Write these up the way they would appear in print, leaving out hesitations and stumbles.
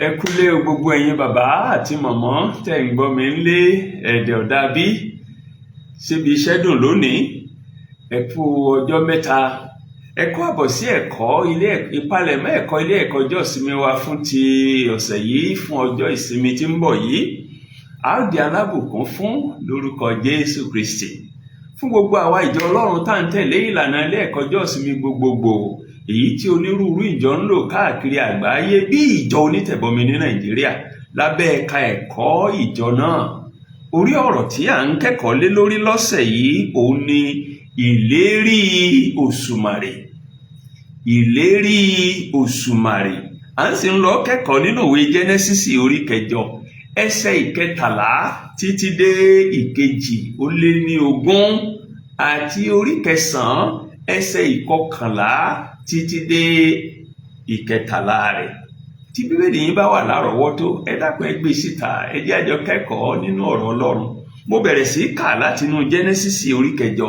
Ẹ kúlé o gbogbo ẹ̀yin bàbá àti màmá tẹ́ ń gbọ́ mi ńlé ẹ̀dẹ̀ ọ̀dà bí ṣébi iṣẹ́ dùn lónìí. Ẹ kú ọjọ́ mẹ́ta. Ẹ kú àbọ̀ sí ìpalẹ̀mọ́ ẹ̀kọ́ ilé ẹ̀kọ́ ọjọ́ ìsinmi wa fún ti ọ̀sẹ̀ yìí, fún ọjọ́ ìsinmi tí ń bọ̀ yìí. A ó di alábùkún fún lórúkọ Jésù Kristi. Fún gbogbo àwa ìjọ Ọlọ́run tá ń tẹ̀lé ìlànà ilé ẹ̀kọ́ ọjọ́ ìsinmi gbogbogbò èyí tí onírúurú ìjọ ń lò káàkiri àgbáyé bí ìjọ onítẹ̀bọmi ní Nàìjíríà lábẹ́ ẹ̀ka ẹ̀kọ́ ìjọ náà. Orí ọ̀rọ̀ tí à ń kẹ́kọ̀ọ́ lé lórí lọ́sẹ̀ yìí òun ni ìlérí Òṣùmàrè. Ìlérí Òṣùmàrè. À ń sì ń lọ kẹ́kọ̀ọ́ nínú ìwé Jẹ́nẹ́sísì orí 8 ẹsẹ̀ 13 títí dé 22 àti orí 9 ẹsẹ̀ 11 títí dé 13 rẹ̀. Tí Bíbélì yín bá wà lárọ̀ọ́wọ́tó, ẹ dákun ẹ gbé síta, ẹ jẹ́ a jọ kẹ́kọ̀ọ́ nínú ọ̀rọ̀ Ọlọ́run. Mo bẹ̀rẹ̀ sí kà láti inú Jẹ́nẹ́sísì orí 8.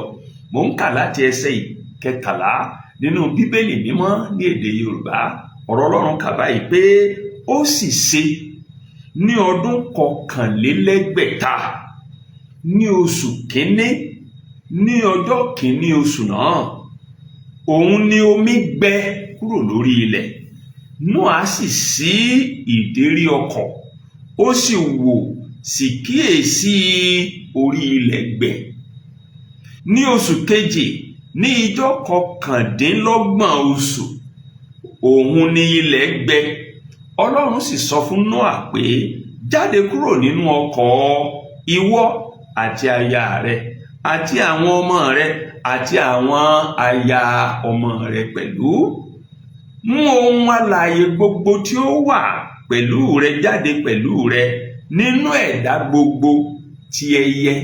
Mo ń kà láti ẹsẹ̀ 13 nínú Bíbélì mímọ́ ní èdè Yorùbá. Ọ̀rọ̀ Ọlọ́run kà báyìí pé ó sì ṣe ní ọdún 1,400 ní oṣù kínní ní ọjọ́ kínní oṣù náà, òun ni omi gbẹ kúrò lórí ilẹ̀. Nóà sì ṣí ìdérí ọkọ̀, ó sì wò sì kíyèsí orí ilẹ̀ gbẹ. Ní oṣù kejì ní ijọ́ 29 oṣù, òun ni ilẹ̀ gbẹ. Ọlọ́run sì sọ fún Nóà pé, jáde kúrò nínú ọkọ̀, ìwọ àti aya rẹ àti àwọn ọmọ rẹ àti àwọn aya ọmọ rẹ pẹ̀lú. Mú ohun alààyè gbogbo tí ó wà pẹ̀lú rẹ jáde pẹ̀lú rẹ nínú ẹ̀dá gbogbo, ti ẹyẹ,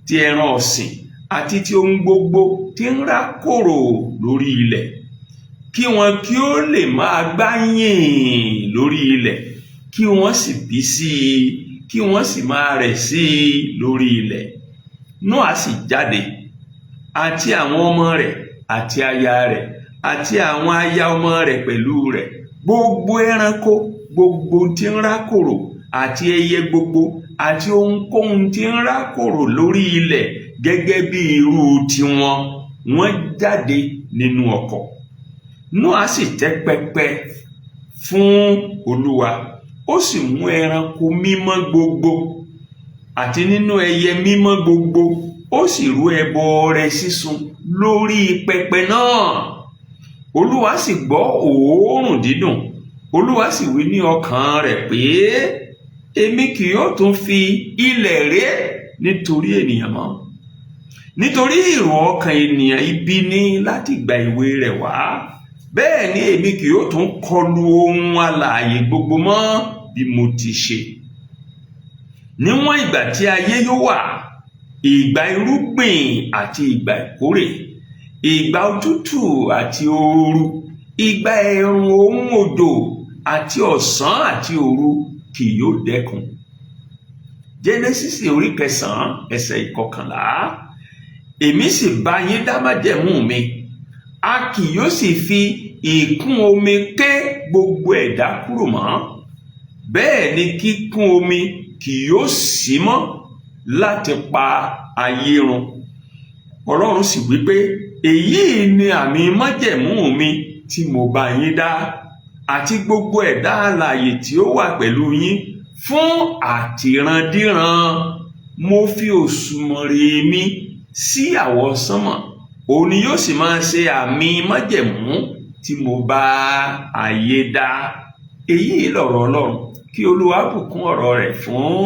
ti ẹran ọ̀sìn àti ti ohun gbogbo tí ń rákòrò lórí ilẹ̀, kí wọn kí ó lè máa gbáyìn lórí ilẹ̀, kí wọ́n sì bí sí i, kí wọ́n sì máa rẹ̀ sí i lórí ilẹ̀. Nóà sì jáde, àti àwọn ọmọ rẹ̀ àti aya rẹ̀ àti àwọn aya ọmọ rẹ̀ pẹ̀lú rẹ̀, gbogbo ẹranko gbogbo tí ń rákòrò àti ẹyẹ gbogbo àti ohunkóhun tí ń rákòrò lórí ilẹ̀ gẹ́gẹ́ bí irú tiwọn, wọ́n jáde nínú ọkọ̀. Nóà sì tẹ́ pẹpẹ fún Olúwa, ó sì mú ẹranko mímọ́ gbogbo àti nínú ẹyẹ mímọ́ gbogbo, ó sì rú ẹbọ ọrẹ sísun lórí pẹpẹ náà. Olúwa sì gbọ́ òórùn dídùn. Olúwa sì wí ní ọkàn rẹ̀ pé, èmi kì yóò tún fi ilẹ̀ ré nítorí ènìyàn mọ́, nítorí èrò ọkàn ènìyàn ibi ni láti ìgbà èwe rẹ̀ wá. Bẹ́ẹ̀ ni èmi kì yóò tún kọlu ohun alààyè gbogbo mọ́ bí mo ti ṣe. Níwọ̀n ìgbà tí ayé yóò wà, ìgbà irúgbìn àti ìgbà ìkórè, ìgbà òtútù àti ooru, ìgbà ẹ̀rùn ohun òjò àti ọ̀sán àti òru kì yóò dẹ́kun. Jẹ́nẹ́sísì orí 9 ẹsẹ̀ 11. Èmi sì bá yín dá májẹ̀mú mi, a kì yóò sì fi ìkún omi ké gbogbo ẹ̀dá kúrò mọ́, bẹ́ẹ̀ ni kíkún omi kì yóò sí mọ́ láti pa ayé run. Ọlọ́run sì wí pé, èyí ni àmì májẹ̀mú mi tí mo bá yín dá àti gbogbo ẹ̀dá alààyè tí ó wà pẹ̀lú yín fún àtìrandíran. Mo fi Òṣùmàrè mi sí àwọsánmọ̀, òun ni yóò sì máa ṣe àmì májẹ̀mú tí mo bá ayé dá. Èyí lọ̀rọ̀ Ọlọ́run. Kí Olúwa bùkún ọ̀rọ̀ rẹ̀ fún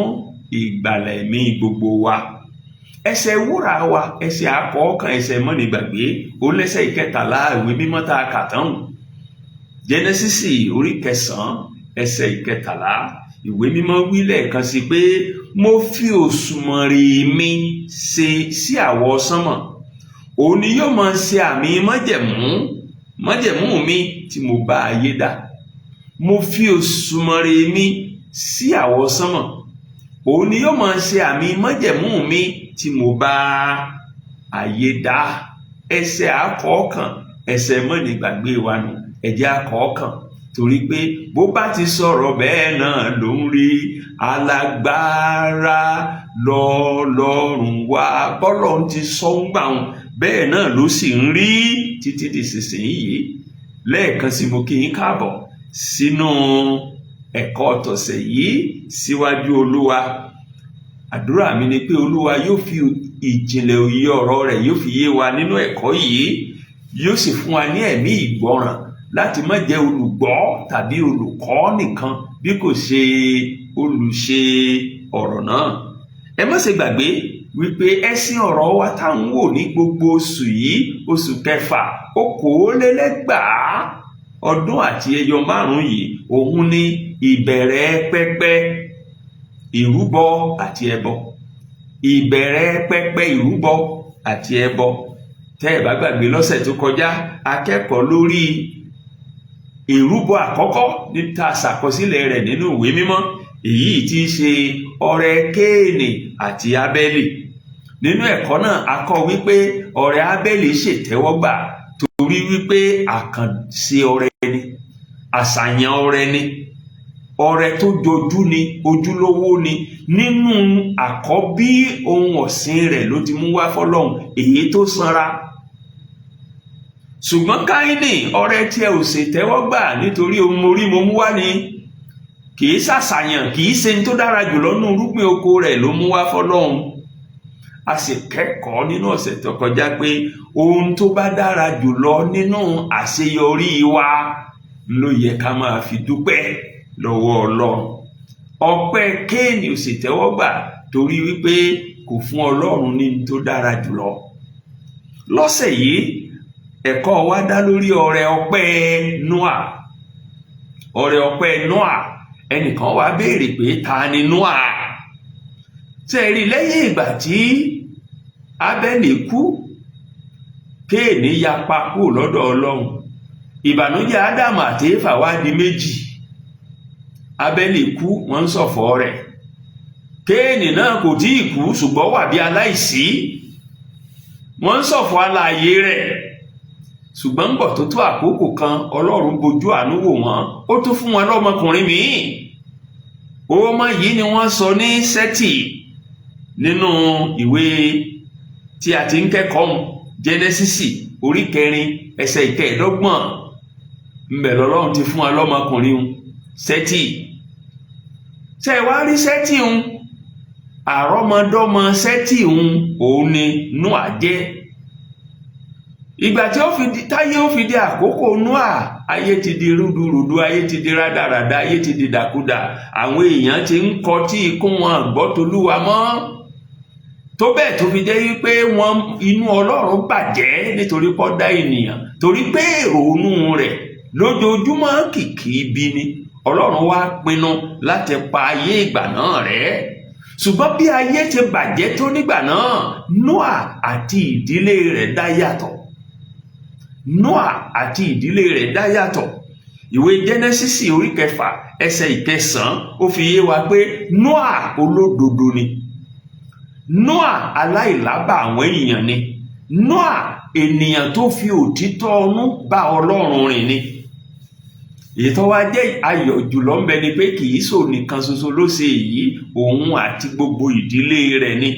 ìgbàlà ẹ̀mí gbogbo wa. Ẹsẹ̀ wúrà wa, ẹsẹ̀ àkọ́kàn, ẹsẹ̀ mọ́nìgbàgbé, ó lẹ́sẹ̀ 13 ìwé mímọ́ tá a kà tán. Jẹ́nẹ́sísì orí 9 ẹsẹ̀ 13 ìwé mímọ́ wí lẹ́ẹ̀kan sí pé, mo fi Òṣùmàrè mi ṣe sí àwọsánmọ̀, òun ni yóò máa ṣe àmì májẹ̀mú mi tí mo bá ayé dá. Mo fi Òṣùmàrè mi sí àwọsánmọ̀, òun ni yóò máa ṣe àmì májẹ̀mú mi tí mo bá ayé dá. Ẹsẹ̀ àkọ́kàn, ẹsẹ̀ mọ́nìgbàgbé wa nù. Ẹ jẹ́ a kọ ọ́ kàn. torí pé bó bá ti sọ̀rọ̀ bẹ́ẹ̀ náà ló ń rí. Alágbára lọ́lọ́run wa, bọ́lọ́run ti sọ ń gbà wọn bẹ́ẹ̀ náà ló sì ń rí títí di ìsinsìnyí. Lẹ́ẹ̀kan sí mo kí yín káàbọ̀ sínú ẹ̀kọ́ tọ̀sẹ̀ yìí síwájú Olúwa. Àdúrà mi ni pé Olúwa yóò fi ìjìnlẹ̀ òye ọ̀rọ̀ rẹ̀ yóò fi yé wa nínú ẹ̀kọ́ yìí, yóò sì fún wa ní ẹ̀mí ìgbọràn láti má jẹ́ olùgbọ́ tàbí olùkọ́ nìkan bí kò ṣe olùṣe ọ̀rọ̀ náà. Ẹ má ṣe gbàgbé wípé ẹ̀sìn ọ̀rọ̀ wa tá ń wò ní gbogbo oṣù yìí, oṣù kẹfà 2024 ọdún àti ẹyọ 5 yìí, òun ni ìbẹ̀rẹ̀ pẹpẹ ìrúbọ àti ẹbọ. Ìbẹ̀rẹ̀ pẹpẹ ìrúbọ àti ẹbọ. Tẹ́ ẹ bá gbàgbé lọ́sẹ̀ tó kọjá akẹ́kọ̀ọ́ lórí ìrúbọ àkọ́kọ́ ní ta ṣàkọsílẹ̀ rẹ̀ nínú ìwé mímọ́, èyí tí í ṣe ọrẹ Kéènì àti Ábẹ́lì. Nínú ẹ̀kọ́ náà a kọ́ wípé ọrẹ Ábẹ́lì ṣètẹ́wọ́gbà torí wípé àkànṣe ọrẹ ni, àṣàyàn ọrẹ ni, ọrẹ tó jojú ni, ojúlówó ni. Nínú àkọ́bí ohun ọ̀sìn rẹ̀ ló ti mú wá fọ́lọ́run, èyí tó sanra. Ṣùgbọ́n Káínì ọrẹ tí ẹ ò ṣètẹ́wọ́gbà nítorí ohun mo rí mo mú wá ni, kìí ṣàṣàyàn, kìí ṣe ní tó dára jùlọ nínú irúgbìn oko rẹ̀ ló mú wá fọ́lọ́run. A sì kẹ́kọ̀ọ́ nínú ọ̀sẹ̀ tó kọjá pé ohun tó bá dára jùlọ nínú àṣeyọrí wa ló yẹ ká máa fi dúpẹ́ lọ́wọ́ Ọlọ́run. Ọpẹ́ Kéènì ò ṣètẹ́wọ́gbà torí wípé kò fún Ọlọ́run ní tó dára jùlọ. Lọ́sẹ̀ yìí ẹ̀kọ́ wa dá lórí ọrẹ ọpẹ́ Nóà. Ọrẹ ọpẹ́ Nóà. Ẹnìkan wá béèrè pé ta ni Nóà? Ṣé rí, lẹ́yìn ìgbà tí Ábẹ́lì kú, Kéènì yapa kúrò lọ́dọ̀ Ọlọ́run. Ìbànújẹ́ Ádámù àti Éfà wá di méjì. Ábẹ́lì kú, wọ́n ń ṣọ̀fọ̀ rẹ̀. Kéènì náà kò tí ì kú ṣùgbọ́n wà bí aláìsí. Wọ́n ń ṣọ̀fọ̀ alààyè rẹ̀. Ṣùgbọ́n gbọ̀ tó tó àkókò kan, Ọlọ́run bojú àánú wò wọ́n, ó tún fún wọn lọ́mọkùnrin míì. Ọmọ yìí ni wọ́n sọ ní Sétì nínú ìwé tí a ti ń kẹ́kọ̀ọ́ Jẹ́nẹ́sísì orí 4 ẹsẹ̀ 15. Ńbẹ̀ l'Ọlọ́run ti fún wa lọ́mọkùnrin Sétì. Ṣé ẹ wá rí Sétì àrọ́mọdọ́mọ Sétì òun ni Nóà jẹ́. Ìgbà tí táyé ó fi di àkókò Nóà, ayé ti di rúdurùdu, ayé ti di rádaràda, ayé ti di dàkúdà. Àwọn èèyàn ti ń kọtí ikún wọn gbọ́ t'Olúwa mọ́. Tó bẹ́ẹ̀ tó fi jẹ́ wípé inú Ọlọ́run bàjẹ́ nítorí pé ó dá ènìyàn, torí pé ìrònú rẹ̀ lójoojúmọ́ kìkì ibi ni. Ọlọ́run wá pinnu láti pa ayé ìgbà náà rẹ́. Ṣùgbọ́n bí ayé ti bàjẹ́ tó nígbà náà, Nóà àti ìdílé rẹ̀ dá yàtọ̀. Nóà àti ìdílé rẹ̀ dá yàtọ̀. Ìwé Jẹ́nẹ́sísì orí 6 ẹsẹ̀ 9 ó fi yé wa pé Nóà olódodo ni. Nóà aláìlábà àwọn èèyàn ni. Nóà ènìyàn tó fi òtítọ́ ọnú bá Ọlọ́run rìn ni. Èyí tó wá jẹ́ ayọ̀ jùlọ ń bẹ ni pé kì í ṣòun nìkan ṣoṣo ló ṣe èyí, òun àti gbogbo ìdílé rẹ̀ ni.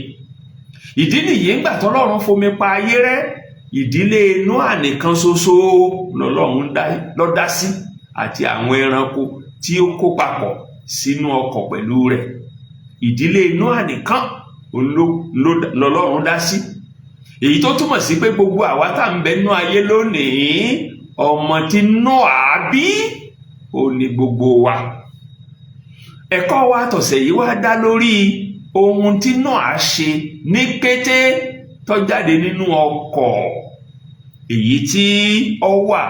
Ìdí nìyí ńgbà t'Ọlọ́run fomi pa ayé rẹ́, ìdílé Nóà nìkan ṣoṣo l'Ọlọ́run ló dá sí àti àwọn ẹranko tí ó kó papọ̀ sínú ọkọ̀ pẹ̀lú rẹ̀. Ìdílé Nóà nìkan l'Ọlọ́run dá sí. Èyí tó túmọ̀ sí pé gbogbo àwa tá ń bẹ nínú ayé lónìí, ọmọ tí Nóà bí ó ní gbogbo wa. Ẹ̀kọ́ wa tọ̀sẹ̀ yìí wá dá lórí ohun tí Nóà ṣe ní kété tó jáde nínú ọkọ̀, èyí tí ó wà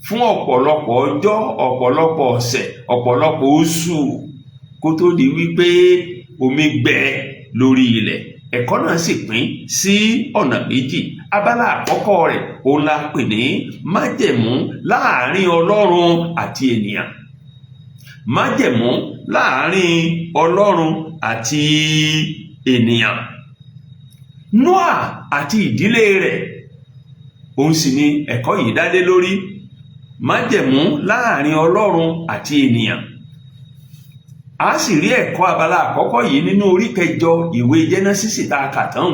fún ọ̀pọ̀lọpọ̀ ọjọ́, ọ̀pọ̀lọpọ̀ ọ̀sẹ̀, ọ̀pọ̀lọpọ̀ oṣù kó tó di wípé omi gbẹ lórí ilẹ̀. Ẹ̀kọ́ náà sì pín sí ọ̀nà méjì. Abala àkọ́kọ́ rẹ̀ òun la pè ní májẹ̀mú láàrin Ọlọ́run àti ènìyàn. Májẹ̀mú láàrin Ọlọ́run àti ènìyàn. Nóà àti ìdílé rẹ̀, òun sì ni ẹ̀kọ́ yìí dá lé lórí. májẹ̀mú láàrin Ọlọ́run àti ènìyàn. A sì rí ẹ̀kọ́ abala àkọ́kọ́ yìí nínú orí 9 ìwé Jẹ́nẹ́sísì tá a kà tán,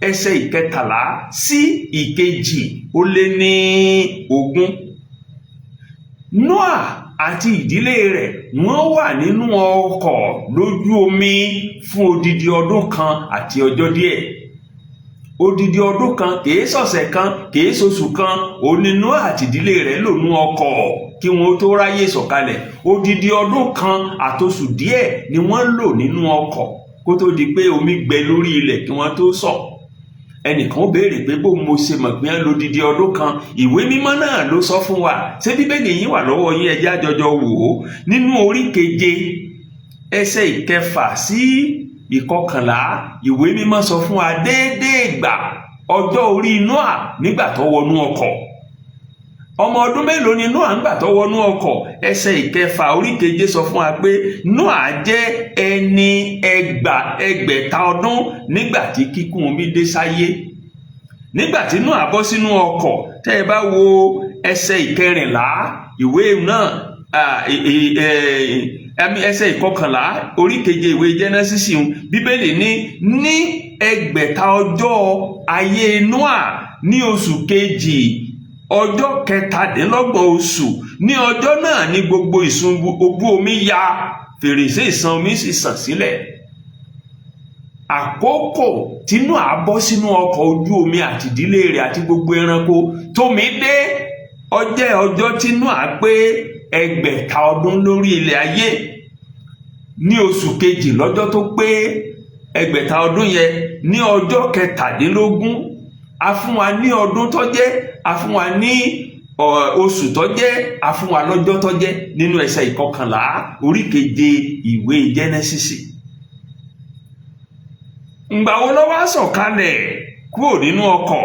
ẹsẹ̀ 13 sí 22. Nóà àti ìdílé rẹ̀ wọ́n wà nínú ọkọ̀ lójú omi fún odidi ọdún kan àti ọjọ́ díẹ̀. Odidi ọdún kan, kìí ṣọ̀sẹ̀ kan, kìí ṣoṣù kan, òní Nóà àti ìdílé rẹ̀ lò nú ọkọ̀ kí wọ́n tó ráyè sọ̀kalẹ̀. Odidi ọdún kan àtoṣù díẹ̀ ni wọ́n lò nínú ọkọ̀ kó tó di pé omi gbẹ lórí ilẹ̀ kí wọ́n tó sọ̀. Ẹnìkan ó béèrè pé bó mo ṣe mọ̀ pé lò odidi ọdún kan? Ìwé mímọ́ náà ló sọ fún wa. Ṣé Bíbélì yín wà lọ́wọ́ yín? Ẹ jẹ́ á jọjọ wò ó nínú orí 7 ẹsẹ̀ 9 sí 11. Ìwé mímọ́ sọ fún wa déédéé ìgbà ọjọ́ orí Nóà nígbà tó wọnú ọkọ̀. Ọmọ ọdún mélòó ni Nóà nígbà tó wọnú ọkọ̀? Ẹsẹ̀ 9 orí 7 sọ fún wa pé Nóà jẹ́ ẹni 600 ọdún nígbà tí kíkún omi dé sáyé. Nígbà tí Nóà bọ́ sínú ọkọ̀, tẹ́ ẹ bá wo ẹsẹ̀ 14 ìwé náà, ẹsẹ̀ 11 orí 7 ìwé Jẹ́nẹ́sísì, Bíbélì ní 600 ọjọ́ ayé Nóà ní oṣù kejì ọjọ́ 27 oṣù. Ní ọjọ́ náà ni gbogbo ìsun obú omi ya, fèrèsé ìṣàn omi sì sàn sílẹ̀. Àkókò tí Nóà bọ́ sínú ọkọ̀ ojú omi àti ìdílé rẹ̀ àti gbogbo ẹranko tómi dé, ọjọ́ tí Nóà pé 600 ọdún lórí ilẹ̀ ayé. Ní oṣù kejì lọ́jọ́ tó pé 600 ọdún yẹn, ní ọjọ́ 17, a fún wa ní ọdún tó jẹ́, a fún wa ní oṣù tó jẹ́, a fún wa lọ́jọ́ tó jẹ́ nínú ẹsẹ̀ 11 orí 7 ìwé Jẹ́nẹ́sísì. Ǹgbà wo ló wá sọ̀kalẹ̀ kúrò nínú ọkọ̀?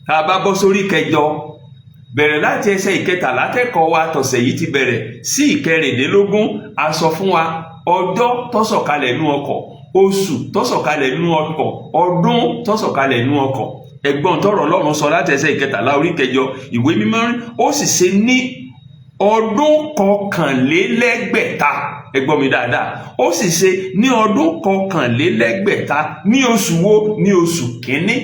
Tá a bá bọ́ sórí 8 bẹ̀rẹ̀ láti ẹsẹ̀ 13 kẹ́kọ̀ọ́ wa tọ̀sẹ̀ yìí ti bẹ̀rẹ̀ sí 14. A sọ fún wa ọjọ́ tó sọ̀kalẹ̀ nínú ọkọ̀, oṣù tó sọ̀kalẹ̀ nínú ọkọ̀, ọdún tó sọ̀kalẹ̀ nínú ọkọ̀. Ẹ̀gbọ́n tọrọ Ọlọ́run sọ láti ẹsẹ̀ 13 orí 9 ìwé mímọ́, ó sì ṣe ní ọdún 600. Ẹ̀gbọ́n mi dáadáa, ó sì ṣe ní ọdún 600 ní oṣù wo? Ní oṣù kìíní.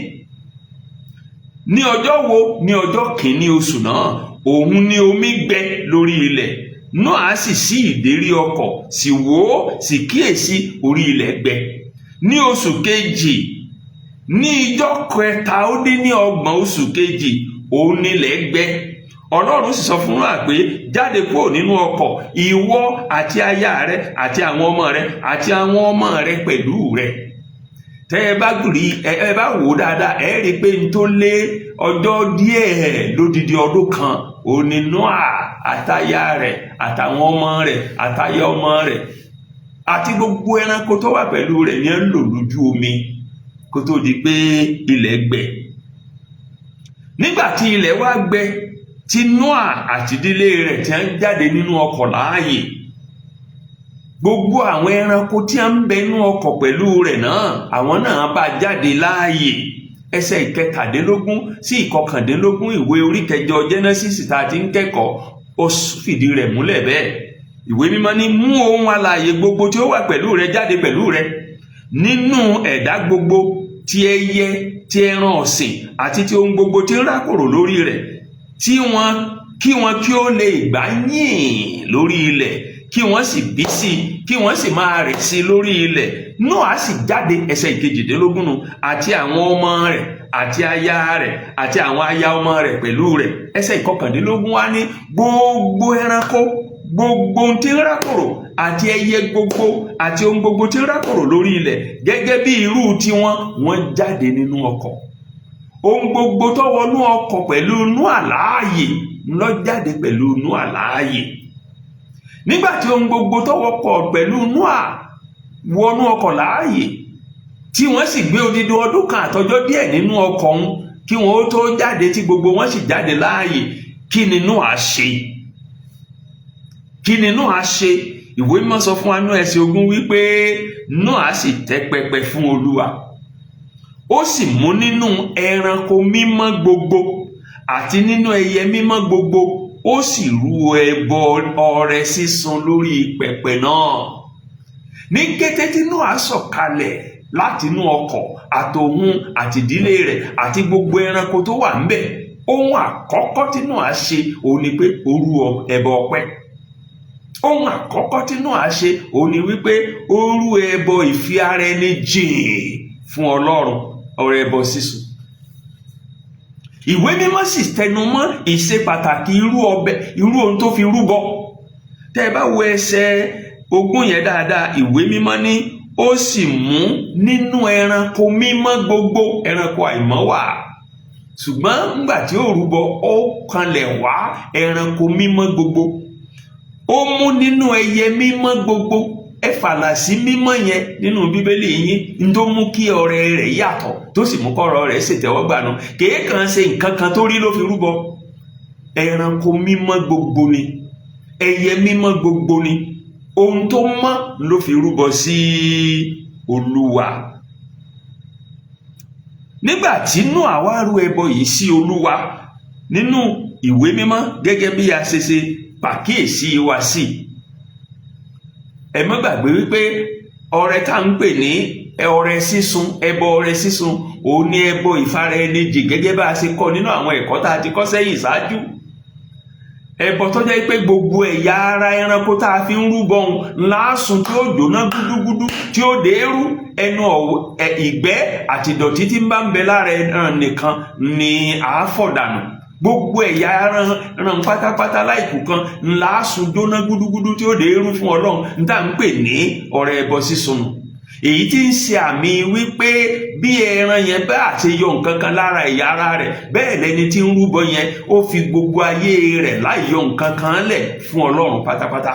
Ní ọjọ́ wo? Ní ọjọ́ kìíní oṣù náà, òun ni omi gbẹ lórí ilẹ̀. Nóà sì ṣí ìdérí ọkọ̀, sì wò ó, sì kíyèsí orí ilẹ̀ gbẹ. Ní oṣù kejì, ní ijọ́ 27 oṣù kejì, òun nílẹ̀ gbẹ. Ọlọ́run sì sọ fún Nóà pé jáde kúrò nínú ọkọ̀, ìwọ àti aya rẹ àti àwọn ọmọ rẹ àti àwọn ọmọ rẹ pẹ̀lú rẹ. Tẹ́ ẹ bá wò dáadáa, ẹ rí pé n tó lé ọjọ́ díẹ̀ lódidi ọdún kan, òun ni Nóà àtaya rẹ̀ àtàwọn ọmọ rẹ̀ àtaya ọmọ rẹ̀ àti gbogbo ẹranko tó wà pẹ̀lú rẹ̀ ní ń lò lójú omi kó tó di pé ilẹ̀ gbẹ. Nígbà tí ilẹ̀ wá gbẹ, tí Nóà àti ìdílé rẹ̀ tí ń jáde nínú ọkọ̀ láàyè, gbogbo àwọn ẹranko tí ń bẹ nínú ọkọ̀ pẹ̀lú rẹ̀ náà, àwọn náà bá jáde láàyè. Ẹsẹ̀ 17 sí 19 ìwé orí 9 Jẹ́nẹ́sísì tá a ti ń kẹ́kọ̀ọ́, ó fìdí rẹ̀ múlẹ̀ bẹ́ẹ̀. Ìwé mímọ́ ní mú ohun alààyè gbogbo tí ó wà pẹ̀lú rẹ̀ jáde pẹ̀lú rẹ̀ nínú ẹ̀dá gbogbo, ti ẹyẹ, ti ẹran ọ̀sìn àti ti ohun gbogbo tí ń rákòrò lórí rẹ̀, kí wọn kí ó lè gbá yìn lórí ilẹ̀, kí wọ́n sì bí sí, kí wọ́n sì máa rẹ̀ sí lórí ilẹ̀. Nóà sì jáde, ẹsẹ̀ 18, àti àwọn ọmọ rẹ̀ àti aya rẹ̀ àti àwọn aya ọmọ rẹ̀ pẹ̀lú rẹ̀. Ẹsẹ̀ 19 wá ní gbogbo ẹranko, gbogbo ohun tí ń rákòrò àti ẹyẹ gbogbo àti ohun gbogbo tí ń rákòrò lórí ilẹ̀ gẹ́gẹ́ bí irú tiwọn, wọ́n jáde nínú ọkọ̀. Ohun gbogbo tó wọnú ọkọ̀ pẹ̀lú Nóà láàyè ló jáde pẹ̀lú Nóà láàyè. Nígbàtí ohun gbogbo tó wọkọ̀ pẹ̀lú Nóà wọnú ọkọ̀ láàyè, tí wọ́n sì gbé odidi ọdún kan àtọjọ́ díẹ̀ nínú ọkọ̀ ọ̀hún kí wọ́n ó tó jáde, tí gbogbo wọn sì jáde láàyè, kí ni Nóà ṣe? Kí ni Nóà ṣe? Ìwé mímọ́ sọ fún wa nínú ẹsẹ̀ 20 wípé Nóà sì tẹ́ pẹpẹ fún Olúwa, ó sì mú nínú ẹranko mímọ́ gbogbo àti nínú ẹyẹ mímọ́ gbogbo ó sì rú ẹbọ ọrẹ sísun lórí pẹpẹ náà. Ní kété tí Nóà sọ̀kalẹ̀ láti inú ọkọ̀, àtòun àti ìdílé rẹ̀ àti gbogbo ẹranko tó wà ńbẹ̀, ohun àkọ́kọ́ tí Nóà ṣe òun ni pé ó rú ẹbọ ọpẹ́. Ohun àkọ́kọ́ tí Nóà ṣe òun ni wípé ó rú ẹbọ ìfi ara ẹni jìn fún Ọlọ́run, ọrẹ ẹbọ sísun. Ìwé mímọ́ sì tẹnumọ́ ìṣe pàtàkì irú ohun tó fi rúbọ. Tẹ́ ẹ bá wo ẹsẹ̀ 20 yẹn dáadáa, ìwé mímọ́ ní ó sì mú nínú ẹranko mímọ́ gbogbo, ẹranko àìmọ́ wà, ṣùgbọ́n nígbà tí ó rúbọ ó kanlẹ̀ wá ẹranko mímọ́ gbogbo. Ó mú nínú ẹyẹ mímọ́ gbogbo. Ẹ fàlà sí mímọ́ yẹn nínú Bíbélì yín tó mú kí ọrẹ rẹ̀ yàtọ̀, tó sì mú kọ́rọ̀ rẹ̀ ṣètẹ́wọ́gbà nù. Kèé kàn ṣe nǹkan kan tó rí ló fi rúbọ. Ẹranko mímọ́ gbogbo ni, ẹyẹ mímọ́ gbogbo ni, ohun tó mọ́ ló fi rúbọ sí Olúwa. Nígbà tí Nóà wá rú ẹbọ yìí sí Olúwa nínú ìwé mímọ́ gẹ́gẹ́ bí a ṣe pàkíyèsí wa sí, ẹ má gbàgbé wípé ọrẹ tá ń pè ní ọrẹ sísun, ẹbọ ọrẹ sísun, òun ni ẹbọ ìfara ẹni jìn gẹ́gẹ́ bá a ṣe kọ́ nínú àwọn ẹ̀kọ́ tá a ti kọ́ sẹ́yìn ṣáájú. Ẹbọ tó jẹ́ pé gbogbo ẹ̀yà ara ẹranko tá a fi ń rúbọ ńláṣun tí ó jóná gúdúgúdú, tí ó dèrú, ẹnu ìgbẹ́ àti ìdọ̀tí tí ń bá ń bẹ lára ẹran nìkan ni à á fọ̀ dànù. Gbogbo ẹ̀yà ẹran pátápátá láìkù kan ńláṣun jóná gúdúgúdú tí ó dèrú fún Ọlọ́run, ní tá à ń pè ní ọrẹ ẹbọ sísun. Èyí tí ń ṣe àmì wípé bí ẹran yẹn bá àti yọ nǹkan kan lára ẹ̀yà ara rẹ̀, bẹ́ẹ̀ lẹni tí ń rúbọ yẹn ó fi gbogbo ayé rẹ̀ láì yọ nǹkan kan lẹ̀ fún Ọlọ́run pátápátá.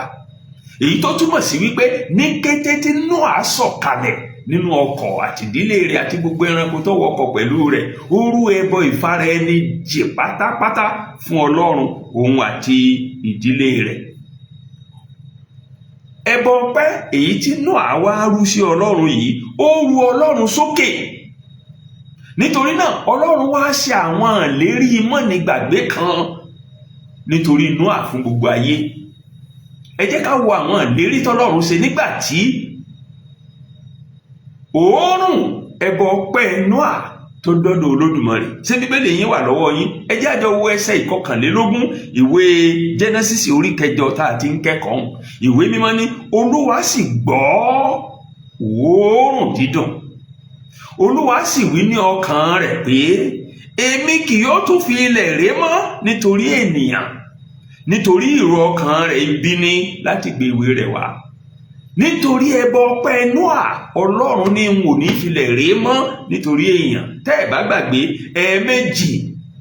Èyí tó túmọ̀ sí wípé ní kété tí Nóà sọ̀kalẹ̀ nínú ọkọ̀ àti ìdílé rẹ̀ àti gbogbo ẹranko tó wọkọ̀ pẹ̀lú rẹ̀, ó rú ẹbọ ìfara ẹni jìn pátápátá fún Ọlọ́run, òun àti ìdílé rẹ̀. Ẹbọ ọpẹ́ èyí tí Nóà wá rú sí Ọlọ́run yìí, ó rú Ọlọ́run sókè. Nítorí náà Ọlọ́run wá ṣe àwọn ìlérí mọ́nigbàgbé kan nítorí Nóà fún gbogbo ayé. Ẹ jẹ́ ká wo àwọn ìlérí tọ́lọ́run ṣe nígbà tí òórùn ẹbọ ọpẹ́ Nóà tó dọ́dọ̀ Olódùmarè. Ṣé Bíbélì yín wà lọ́wọ́ yín? Ẹ jẹ́ àjọ wo ẹsẹ̀ 21 ìwé Jẹ́nẹ́sísì orí 8 tá a ti ń kẹ́kọ̀ọ́. Ìwé mímọ́ ní Olúwa sì gbọ́ òórùn dídùn. Olúwa sì wí ní ọkàn rẹ̀ pé èmi kì yóò tún fi ilẹ̀ ré mọ́ nítorí ènìyàn, nítorí ìrò ọkàn rẹ̀ ibi ni láti gbé ìwé rẹ̀ wá. Nítorí ẹbọ ọpẹ́ Nóà, Ọlọ́run ní n ò ní filẹ̀ ré mọ́ nítorí èèyàn. Tẹ́ ẹ bá gbàgbé, ẹ̀ẹ̀mejì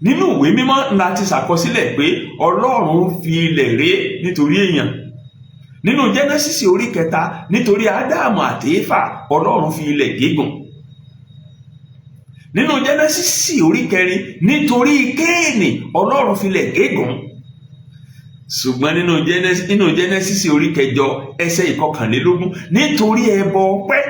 nínú ìwé mímọ́ láti ṣàkọsílẹ̀ pé Ọlọ́run fi ilẹ̀ ré nítorí èèyàn. Nínú Jẹ́nẹ́sísì orí 3, nítorí Ádámù àti Éfà, Ọlọ́run fi ilẹ̀ gégùn. Nínú Jẹ́nẹ́sísì orí 4, nítorí Kéènì, Ọlọ́run fi ilẹ̀ gégùn. Ṣùgbọ́n nínú Jẹ́nẹ́sísì orí 8 ẹsẹ̀ 21, nítorí ẹbọ ọpẹ́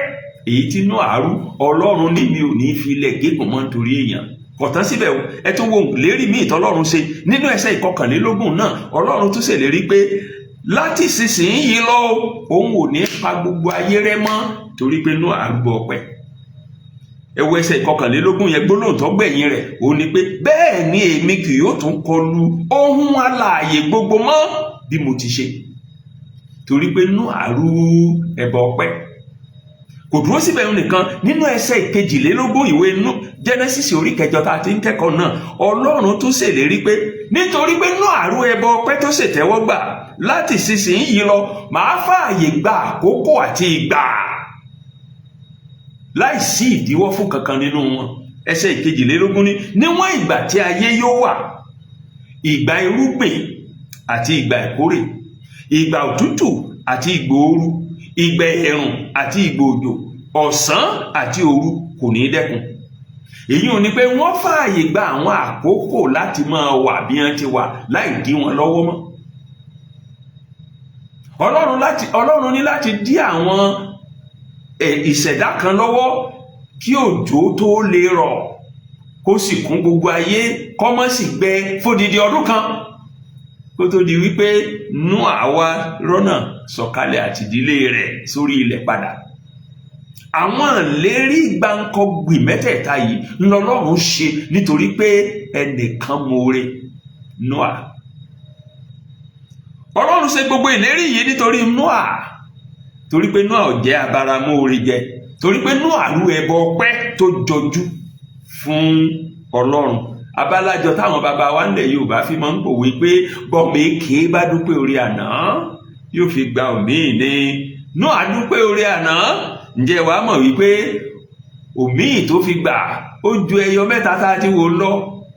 èyí tí Nóà rú, Ọlọ́run ní mi ò ní fi ilẹ̀ gégùn mọ́ nítorí èèyàn. Kò tán síbẹ̀ o, ẹ tún wo ìlérí míì tọ́lọ́run ṣe nínú ẹsẹ̀ 21 náà. Ọlọ́run tún ṣèlérí pé láti ìsinsìnyí lọ òun ò ní pa gbogbo ayé rẹ́ mọ́ torí pé Nóà rúbọ ọpẹ́. Ẹ wo ẹsẹ̀ 21 yẹn, gbólóhùn tó gbẹ̀yìn rẹ̀ òun ni pé bẹ́ẹ̀ ni èmi kì yóò tún kọlu ohun alààyè gbogbo mọ́ bí mo ti ṣe, torí pé Nóà rú ẹbọ ọpẹ́. Kò dúró síbẹ̀ nìkan, nínú ẹsẹ̀ 22 ìwé Jẹ́nẹ́sísì orí 8 tá a ti ń kẹ́kọ̀ọ́ náà, Ọlọ́run tún ṣèlérí pé nítorí pé Nóà rú ẹbọ ọpẹ́ tó ṣètẹ́wọ́gbà, láti ìsinsìnyí lọ màá fààyè gba àkókò àti ìgbà láì sí ìdíwọ́ fún kankan nínú wọn. Ẹsẹ̀ 22 ní níwọ̀n ìgbà tí ayé yóò wà, ìgbà irúgbìn àti ìgbà ìkórè, ìgbà òtútù àti ìgbà ooru, ìgbà ẹ̀rùn àti ìgbà òjò, ọ̀sán àti òru kò ní dẹ́kun. Èyí ò ní pé wọ́n fààyè gba àwọn àkókò láti máa wà bí wọ́n ti wà láì dí wọn lọ́wọ́ mọ́. Ọlọ́run ní láti dí àwọn ìṣẹ̀dá kan lọ́wọ́ kí òjò tó lè rọ̀, kó sì kún gbogbo ayé, kó má sì gbẹ fódìdí ọdún kan. kó tó di wípé Nóà wá rọ́nà sọ̀kalẹ̀ àti ìdílé rẹ̀ sórí ilẹ̀ padà. Àwọn ìlérí gbáǹkọ́gbì mẹ́tẹ̀ẹ̀ta yìí lọ́lọ́run ṣe nítorí pé ẹnìkan mọ̀ọ́re, Nóà. Ọlọ́run ṣe gbogbo ìlérí yìí nítorí Nóà, torí pé Nóà ò jẹ́ abáramóore jẹ, torí pé Nóà rú ẹbọ ọpẹ́ tó jọjú fún Ọlọ́run. Abálájọ táwọn bàbá wa nílẹ̀ Yorùbá fi máa ń pòwe pé bọ́mọ èké bá dúpẹ́ orí àná yóò fi gba òmíì ni. Nóà dúpẹ́ orí àná, ǹjẹ́ wàá mọ̀ wípé òmíì tó fi gbà ó ju ẹyọ mẹ́ta tá a ti wò lọ.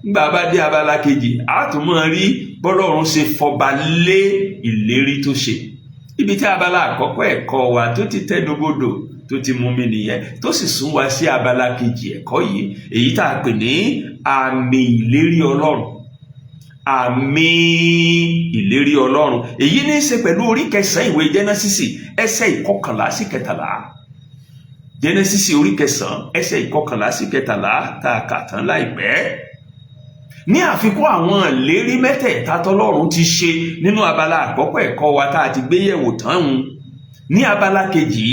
Nígbà bá dé abala kejì a tún máa rí bọ́lọ́run ṣe fọba lé ìlérí tó ṣe. Ibi tí abala àkọ́kọ́ ẹ̀kọ́ wa tó ti tẹnubodò tó ti mú mi nìyẹn, tó sì sún wa sí abala kejì ẹ̀kọ́ yìí, èyí tá a pè ní àmì ìlérí Ọlọ́run. Àmì ìlérí Ọlọ́run èyí ní í ṣe pẹ̀lú orí 9 ìwé Jẹ́nẹ́sísì ẹsẹ̀ 11 sí 13. Jẹ́nẹ́sísì orí 9 ẹsẹ̀ 11 sí 13 tá a kà tán láìpẹ́. Ní àfikún àwọn ìlérí mẹ́tẹ̀ẹ̀ta tọ́lọ́run ti ṣe nínú abala àkọ́kọ́ ẹ̀kọ́ wa tá a ti gbé yẹ̀wò tán, ní abala kejì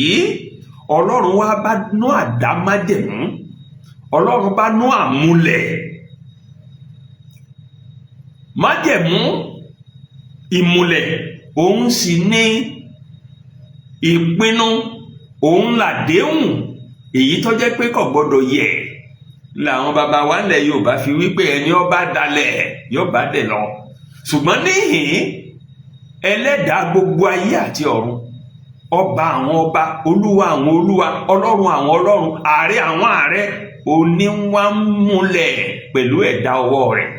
Ọlọ́run wá bá Nóà dá májẹ̀mú, Ọlọ́run bá Nóà múlẹ̀. Májẹ̀mú ìmúlẹ̀ òun sì ní ìpinnu, òun làdéhùn èyí tó jẹ́ pé kò gbọ́dọ̀ yẹ̀. Làwọn bàbá wa nílẹ̀ Yorùbá fi wípé ẹni ó bá dalẹ̀ yóò bá dẹ̀ lọ. Ṣùgbọ́n níhìn ẹlẹ́dàá gbogbo ayé àti ọ̀run, ọba àwọn ọba, olúwa àwọn olúwa, ọlọ́run àwọn ọlọ́run, ààrẹ àwọn ààrẹ, oníwà múlẹ̀ pẹ̀lú ẹ̀dá ọwọ́ rẹ̀.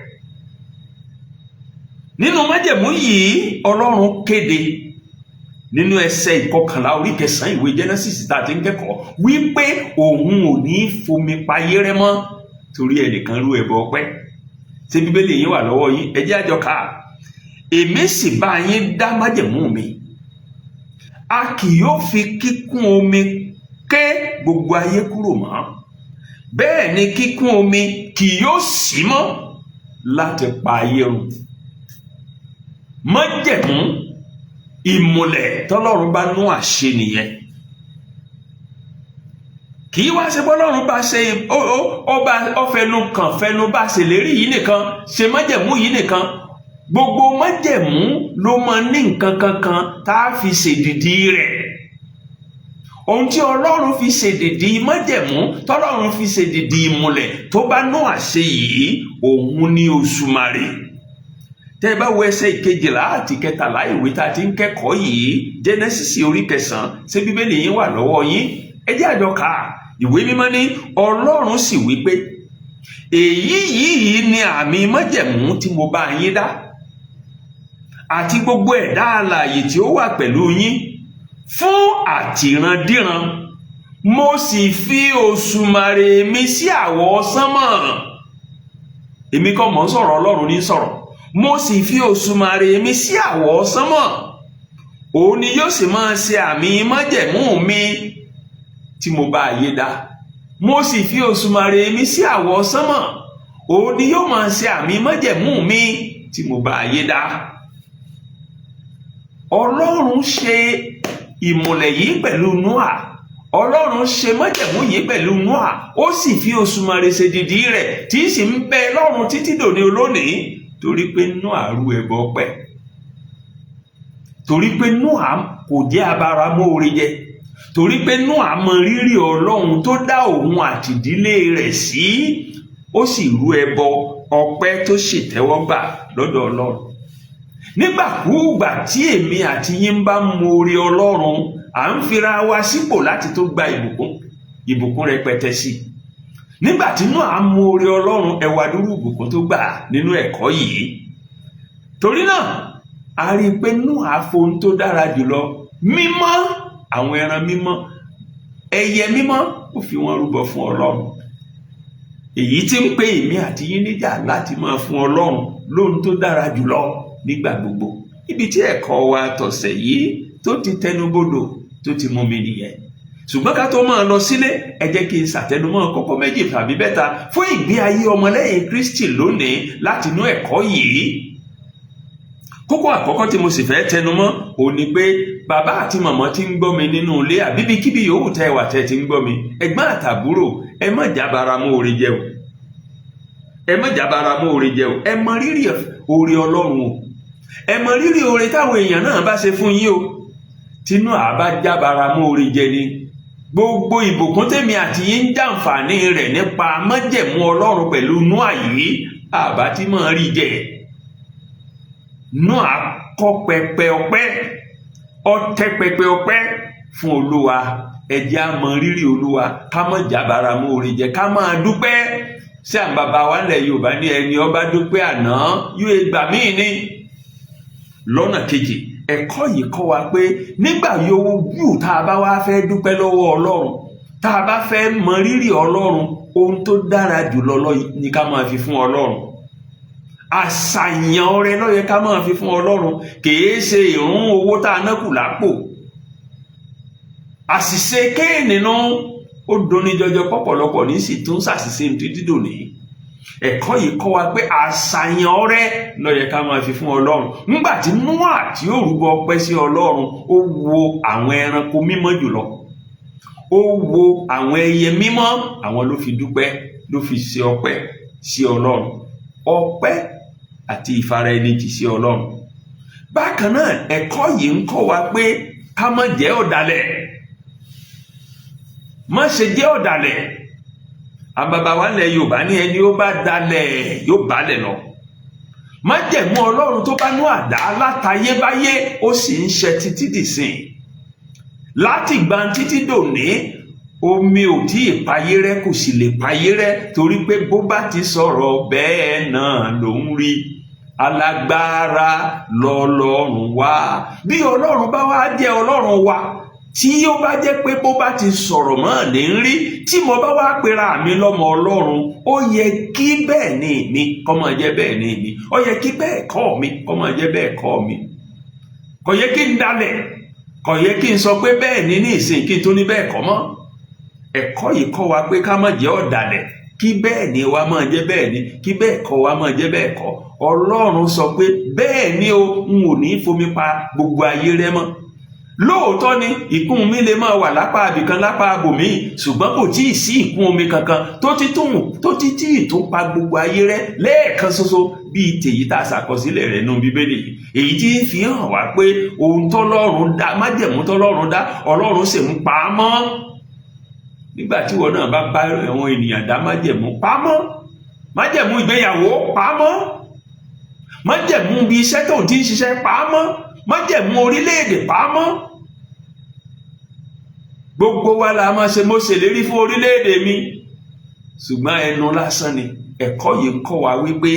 Nínú májẹ̀mú yìí Ọlọ́run kéde nínú ẹsẹ̀ 11 orí 9 ìwé Genesis tá a ti ń kẹ́kọ̀ọ́ wípé òun ò ní fomi payé rẹ́ mọ́ torí ẹnìkan rú ẹbọ ọpẹ́. Ṣé Bíbélì yín wà lọ́wọ́ yín? Ẹ jẹ́ a jọ kà. Èmi sì bá yín dá májẹ̀mú mi, a kì yóò fi kíkún omi ké gbogbo ayé kúrò mọ́, bẹ́ẹ̀ ni kíkún omi kì yóò sí mọ́ láti pa ayé run. Májẹ̀mú ìmùlẹ̀ tọ́lọ́run bá Nóà ṣe nìyẹn. Kì í wá ṣe bọ́lọ́run bá ṣe ọba ọfẹnu kan fẹnu bá ṣe lérí yìí nìkan, ṣe májẹ̀mú yìí nìkan. Gbogbo májẹ̀mú ló máa ní nǹkan kankan tá a fi ṣèdìdí rẹ̀. Ohun tí Ọlọ́run fi ṣèdìdí májẹ̀mú, tọ́lọ́run fi ṣèdìdí ìmùlẹ̀ tó bá Nóà ṣe yìí, òun ni Òṣùmàrè. Tẹ́ bá wo ẹsẹ̀ 12 àti 13 ìwé tá a ti ń kẹ́kọ̀ọ́ yìí, Genesis orí 9, ṣé Bíbélì yín wà lọ́wọ́ yín? Ẹ jẹ́ a jọ kà. Ìwé mímọ́ ní Ọlọ́run sì wí pé èyí yìí ni àmì májẹ̀mú tí mo bá yín dá àti gbogbo ẹ̀dá alààyè tí ó wà pẹ̀lú yín fún àtìrandíran. Mo sì fi Òṣùmàrè mi sí àwọ̀ sánmọ̀. Èmi kọ́ mò ń sọ̀rọ̀, Ọlọ́run ní sọ̀rọ̀. Mo sì fi Òṣùmàrè mi sí àwọ̀ sánmọ̀, òun ni yóò sì máa ṣe àmì májẹ̀mú mi tí mo bá ayé dá. Mo sì fi Òṣùmàrè mi sí àwọ̀ sánmọ̀, òun ni yóò máa ṣe àmì májẹ̀mú mi tí mo bá ayé dá. Ọlọ́run ṣe ìmùlẹ̀ yìí pẹ̀lú Nóà, Ọlọ́run ṣe májẹ̀mú yìí pẹ̀lú Nóà, ó sì fi Òṣùmàrè ṣèdìdí rẹ̀ tí sì ń bẹ lọ́run títí dòní olónìí. Torí pé Nóà rú ẹbọ ọpẹ́, torí pé Nóà kò jẹ́ abáramóore jẹ, torí pé Nóà mọ rírì Ọlọ́run tó dá òun àti ìdílé rẹ̀ sí, ó sì rú ẹbọ ọpẹ́ tó ṣètẹ́wọ́gbà lọ́dọ̀ Ọlọ́run. Nígbàkúùgbà tí èmi àti yín bá mọ̀ọ́re Ọlọ́run, à ń fira wa sípò láti tó gba ìbùkún rẹpẹtẹ sí i. Nígbà tí Nóà mọ̀ọ́re Ọlọ́run, ẹ wá dúró ìbùkún tó gbà nínú ẹ̀kọ́ yìí. Torí náà a rí i pé Nóà fohun tó dára jùlọ, mímọ́, àwọn ẹran mímọ́, ẹyẹ mímọ́, ó fi wọn rúbọ fún Ọlọ́run. Èyí tí ń pè èmi àti yín níjà láti máa fún Ọlọ́run lóhun tó dára jùlọ nígbà gbogbo. Ibi tí ẹ̀kọ́ wa tọ̀sẹ̀ yìí tó ti tẹnubodò tó ti mú mi nìyẹn. Ṣùgbọ́n ká tó máa lọ sílé, ẹ jẹ́ kí n ṣàtẹnumọ́ kókó 2 tàbí 3 fún ìgbé ayé ọmọlẹ́yìn Kristi lónìí láti inú ẹ̀kọ́ yìí. kókó àkọ́kọ́ tí mo sì fẹ́ tẹnu mọ́ ò ní pé bàbá àti màmá tí ń gbọ́ mi nínú ilé àbíbíkíbi yòówù tẹ́ wà tẹ́ ti ń gbọ́ mi, ẹ̀gbọ́n àtàbúrò, ẹ má jábára mọ́ oore jẹ o, ẹ má jábára mọ́ oore jẹ o, ẹ mọ rírì oore Ọlọ́run o, ẹ mọ rírì oore táwọn èèyàn náà bá ṣe fún yín o. Tínú àbá jábára mọ́ oore jẹ ni gbogbo ìbùkún tèmi àti yín ń jàǹfààní rẹ̀ nípa májẹ̀mú Ọlọ́run pẹ̀lú Nóà yìí àbá tí máa rí jẹ. Nóà kọ́ pẹpẹ ọpẹ́, ọtẹ́ pẹpẹ ọpẹ́ fún Olúwa. Ẹ jẹ́ á mọ rírì Olúwa, ká má jábára mọ́ oore jẹ, ká máa dúpẹ́. Sí àwọn bàbá wa nílẹ̀ Yorùbá ní ẹni ó bá dúpẹ́ àná yóò gbà míì ní. Lọ́nà kejì, ẹ̀kọ́ yìí kọ́ wa pé nígbà yòówù tá a bá wá fẹ́ dúpẹ́ lọ́wọ́ Ọlọ́run, tá a bá fẹ́ mọ rírì Ọlọ́run, ohun tó dára jùlọ ni ká máa fi fún Ọlọ́run. Àṣàyàn ọrẹ ló yẹ ká máa fi fún Ọlọ́run, kìí ṣe ìrún owó tá a ná kù lápò. Àṣìṣe Kéènì náà ó dùnni jọjọ pọ̀pọ̀lọpọ̀ ní sì tún ṣàṣìṣe títí dòní. Ẹ̀kọ́ yìí kọ́ wa pé àṣàyàn ọrẹ ló yẹ ká máa fi fún Ọlọ́run. Nígbà tí Nóà tí ó rúbọ ọpẹ́ sí Ọlọ́run, ó wo àwọn ẹranko mímọ́ jùlọ, ó wo àwọn ẹyẹ mímọ́, àwọn ló fi dúpẹ́, ló fi ṣe ọpẹ́ sí Ọlọ́run. Ọpẹ́ àti ìfaraẹnijì sí Ọlọ́run. Bákan náà, ẹ̀kọ́ yìí ń kọ́ wa pé ká má jẹ́ ọ̀dàlẹ̀, má ṣe jẹ́ ọ̀dàlẹ̀. Àbàbà wa nílẹ̀ Yorùbá ní ẹni ó bá dalẹ̀ yóò bálẹ̀ lọ. Májẹ̀mú Ọlọ́run tó bá Nóà dá látayébáyé ó sì ń ṣẹ títí dìsìn. Láti ìgbà títí dòní, omi ò tí ì payé rẹ́, kò sì lè payé rẹ́, torí pé bó bá ti sọ̀rọ̀ bẹ́ẹ̀ náà ló ń rí. Alágbára lọ́lọ́run wa. Bí Ọlọ́run bá wá jẹ́ Ọlọ́run wa, tí ó bá jẹ́ pé bó bá ti sọ̀rọ̀ mọ́ ní rí, tí mo bá wá pera mi lọ́mọ Ọlọ́run, ó yẹ kí bẹ́ẹ̀ ni mi kó máa jẹ́ bẹ́ẹ̀ ni mi, ó yẹ kí bẹ́ẹ̀ kọ́ mi kó máa jẹ́ bẹ́ẹ̀ kọ́ mi. Kò yẹ kí n dalẹ̀, kò yẹ kí n sọ pé bẹ́ẹ̀ ni ní ìsìn kí n tó ní bẹ́ẹ̀ kọ́ mọ́. Ẹ̀kọ́ yìí kọ́ wa pé ká má jẹ́ ọ̀dàlẹ̀, kí bẹ́ẹ̀ ni wa máa jẹ́ bẹ́ẹ̀ ni, kí bẹ́ẹ̀ kọ́ wa máa jẹ́ bẹ́ẹ̀ kọ́. Ọlọ́run sọ pé bẹ́ẹ̀ ni o, n ò ní fomi pa gbogbo ayé rẹ́ mọ́. Lóòótọ́ ni ìkún mi lè máa wà lápá abìkan lápá abòmí, ṣùgbọ́n kò tí ì sí ìkún omi kankan tó ti tí ì tó pa gbogbo ayé rẹ́ lẹ́ẹ̀kan ṣoṣo bíi tèyí tá a ṣàkọsílẹ̀ rẹ̀ nínú Bíbélì. Èyí tí ń fi hàn wá pé ohun tọ́lọ́run dá, májẹ̀mú tọ́lọ́run dá, Ọlọ́run sì ń pa á mọ́. Nígbà tí wọn náà bá àwọn ènìyàn dá májẹ̀mú, pa á mọ́. Májẹ̀mú ìgbéyàwó, pa á mọ́. Májẹ̀mú bí iṣẹ́ tó ti ń ṣiṣẹ́, pa á mọ́. Májẹ̀mú orílẹ̀-èdè, pa á mọ́. Gbogbo wa la máa ṣe mo ṣèlérí fún orílẹ̀-èdè mi, ṣùgbọ́n ẹnu lásán ni. Ẹ̀kọ́ yìí ń kọ́ wa wípé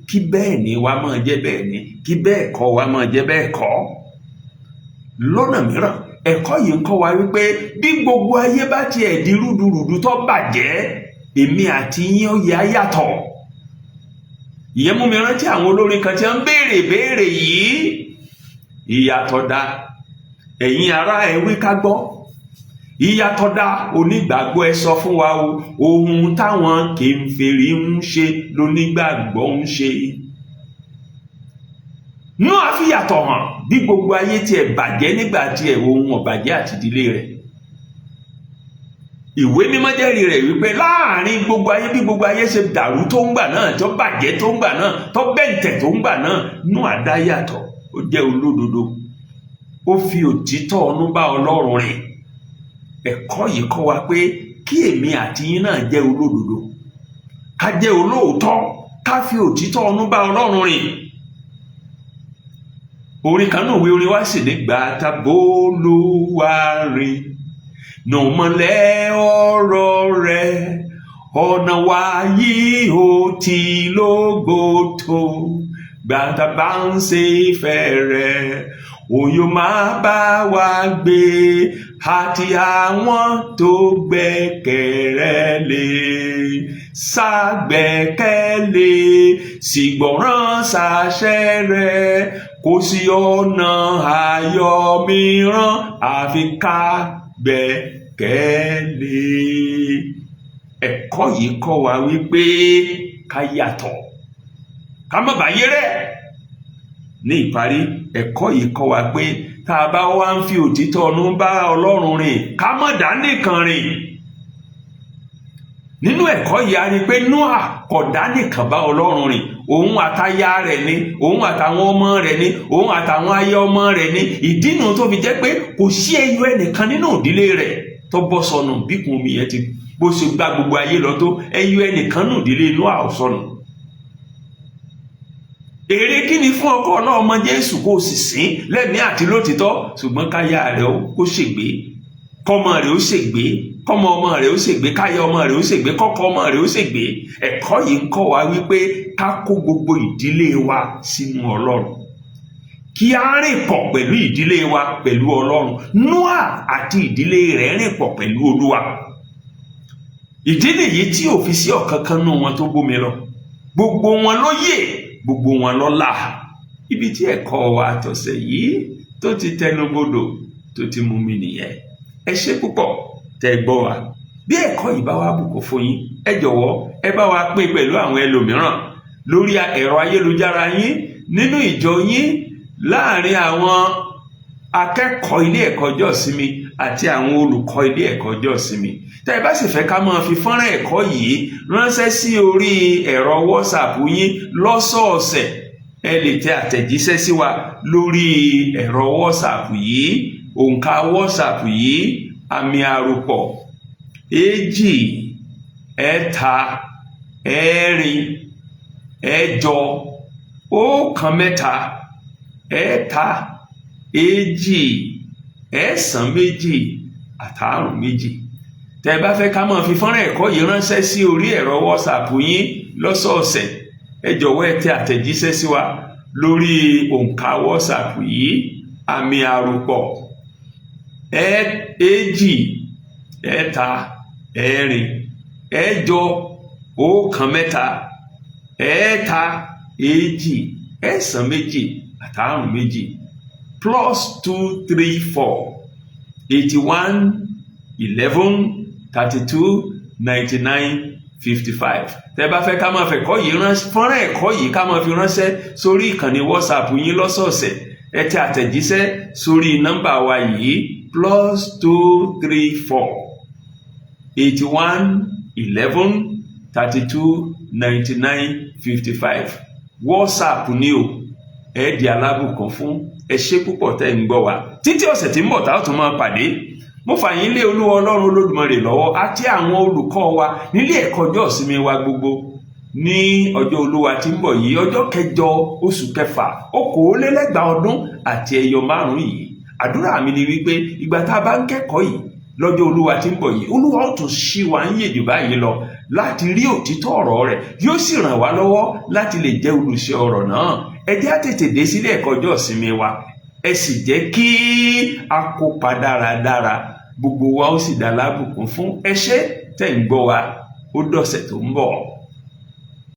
kí bẹ́ẹ̀ ni wa máa jẹ́ bẹ́ẹ̀ ni, kí bẹ́ẹ̀ kọ́ wa máa jẹ́ bẹ́ẹ̀ kọ́. Lọ́nà mìíràn, ẹ̀kọ́ yìí ń kọ́ wa wípé bí gbogbo ayé bá tiẹ̀ di rúdurùdu tó bàjẹ́, èmi àti yín ó yẹ á yàtọ̀. Ìyẹn mú mi rántí àwọn olórin kan tí wọ́n ń béèrè yìí. Ìyàtọ̀ dá, ẹ̀yin ará ẹ wí ká gbọ́. Ìyàtọ̀ dá, onígbàgbọ́ ẹ sọ fún wa o, ohun táwọn kèfèrí ń ṣe lónígbàgbọ́ ń ṣe. Nóà fi yàtọ̀ hàn bí gbogbo ayé tiẹ̀ bàjẹ́ nígbà tiẹ̀ ohun ọ̀bàjẹ́ àti ìdílé rẹ̀. Ìwé mímọ́ jẹ́rìí rẹ̀ wípé láàrin gbogbo ayé, bí gbogbo ayé ṣe dàrú tó ń gbà náà, tó bàjẹ́ tó ń gbà náà, tó bẹ̀ǹtẹ̀ tó ń gbà náà, Nóà dá yàtọ̀. Ó jẹ́ olódodo, ó fi òtítọ́ ọnú bá Ọlọ́run rìn. Ẹ̀kọ́ yìí kọ́ wa pé kí èmi àti yín náà jẹ́ olódodo, ká jẹ́ olóòótọ́, ká fi òtítọ́ ọnú bá Ọlọ́run rìn. Orin kan náà wí, orin wá sì nígbà táb'Olúwa rìn nù mọ́lẹ̀ ọ̀rọ̀ rẹ̀, ọ̀nà wa yìí ó ti lógo tó. Gbàtà bá ń ṣe ìfẹ́ rẹ̀, òyò máa bá wa gbé, àti àwọn tó gbẹ́kẹ̀lé. Ṣàgbẹ́kẹ̀lé, sì gbọ́ràn sáṣẹ rẹ̀, kò sí ọ̀nà àyọ̀ mìíràn àfi ká gbẹ́kẹ̀lé. Ẹ̀kọ́ yìí kọ́ wa wípé ká yàtọ̀, ká má bàyé rẹ̀, ní ìparí ẹ̀kọ́ yìí kọ́ wa pé tá a bá wá ń fi òtítọ́ ọ̀nù bá Ọlọ́run rìn ká má dá nìkan rìn. Nínú ẹ̀kọ́ yìí a rí pé Nóà kò dá nìkan bá Ọlọ́run rìn, òun àtaya rẹ̀ ni, òun àtàwọn ọmọ rẹ̀ ni, òun àtàwọn aya ọmọ rẹ̀ ni. ìdí nu tó fi jẹ́ pé kò sí ẹyọ ẹnìkan nínú ìdílé rẹ̀ tó bọ́ sọnù bíkun omi yẹn ti bó ṣe gbá gbogbo ayé lọ tó, ẹyọ ẹnìkan nínú ìdílé Nóà ò sọnù. èrè kí ni fún ọkọ náà ọmọ Jésù kó sì sìn lẹ́mìí àti lótìtọ́, ṣùgbọ́n káyà rẹ̀ kó ṣègbé, kọ́mọ rẹ̀ ó ṣègbé, kọ́mọ ọmọ rẹ̀ ó ṣègbé, káyà ọmọ rẹ̀ ó ṣègbé, kọ́kọ́ ọmọ rẹ̀ ó ṣègbé. ẹ̀kọ́ yìí ń kọ́ wa wípé ká kó gbogbo ìdílé wa sínú Ọlọ́run, kí á rìn pọ̀ pẹ̀lú ìdílé wa pẹ̀lú Ọlọ́run. Nóà àti ìdílé rẹ̀ rìn pọ̀ pẹ̀lú Olúwa. ìdí nìyí tí ò fi sí ọ̀kankan nínú wọn tó bómi lọ, gbogbo wọn ló yè, gbogbo wọn ló là. ibi tí ẹ̀kọ́ wa tọ̀sẹ̀ yìí tó ti tẹnubodò tó ti mú mi nìyẹn. ẹ ṣé púpọ̀ tẹ́ gbọ́ wa. bí ẹ̀kọ́ yìí bá wá bùkún fún yín, ẹ jọ̀wọ́ ẹ bá wa pín pẹ̀lú àwọn ẹlòmíràn lórí ẹ̀rọ ayélujára yín, nínú ìjọ yín, láàrin àwọn akẹ́kọ̀ọ́ ilé ẹ̀kọ́ ọjọ́ ìsinmi àti àwọn olùkọ́ ilé ẹ̀kọ́ ọjọ́ ìsinmi. tẹ́ ẹ bá sì fẹ́ ká máa fi fọ́nrán ẹ̀kọ́ yìí ránṣẹ́ sí orí ẹ̀rọ WhatsApp yín lọ́sọ̀ọ̀sẹ̀, ẹ lè tẹ àtẹ̀jíṣẹ́ sí wa lórí ẹ̀rọ WhatsApp yìí. òǹkà WhatsApp yìí +, 2, 3, 4, 8, 1, 3, 2, 9, 5, 2. tẹ́ bá fẹ́ ká máa fi fọ́nrán ẹ̀kọ́ yìí ránṣẹ́ sí orí ẹ̀rọ WhatsApp yín lọ́sọ̀ọ̀sẹ̀, ẹ jọ̀wọ́ ẹ tẹ àtẹ̀jíṣẹ́ sí wa lórí òǹkà WhatsApp yìí +, 2, 3, 4, 8, 1, 3, 2, +234 81 11 32 99 55. tẹ́ bá fẹ́ ká máa fẹ́ ẹ̀kọ́ yìí ránṣẹ́, fọ́nrán ẹ̀kọ́ yìí ká máa fi ránṣẹ́ sórí ìkànnì WhatsApp yín lọ́sọ̀ọ̀sẹ̀, ẹ tẹ àtẹ̀jíṣẹ́ sórí nọ́mbà wa yìí +234 81 11 32 99 55. WhatsApp ni o, ẹ di alábùkún fún. ẹ ṣé púpọ̀ tẹ́ ń gbọ́ wa. títí ọ̀sẹ̀ tí ń bọ̀ tá ó tún máa pàdé, mo fà yín lé Olúwa Ọlọ́run Olódùmarè lọ́wọ́ àti àwọn olùkọ́ wa nílé ẹ̀kọ́ ọjọ́ ìsinmi wa gbogbo ní ọjọ́ Olúwa tí ń bọ̀ yìí, ọjọ́ 9 oṣù kẹfà 2025 yìí. àdúrà mi ni wípé ìgbà tá a bá ń kẹ́kọ̀ọ́ yìí lọ́jọ́ Olúwa tí ń bọ̀ yìí, Olúwa ó tún ṣí wa ń yèdè báyìí lọ láti rí òtítọ́ ọ̀rọ̀ rẹ̀, yóò sì ràn wá lọ́wọ́ láti lè jẹ́ olùṣe ọ̀rọ̀ náà. ẹ jẹ́ á tètè dé sílé ẹ̀kọ́ ọjọ́ ìsinmi wa, ẹ sì jẹ́ kí a kópa dáradára, gbogbo wa ó sì dá lábùkún fún. ẹ ṣé tẹ́ ń gbọ́ wa, ó dọ̀sẹ̀ tó ń bọ̀.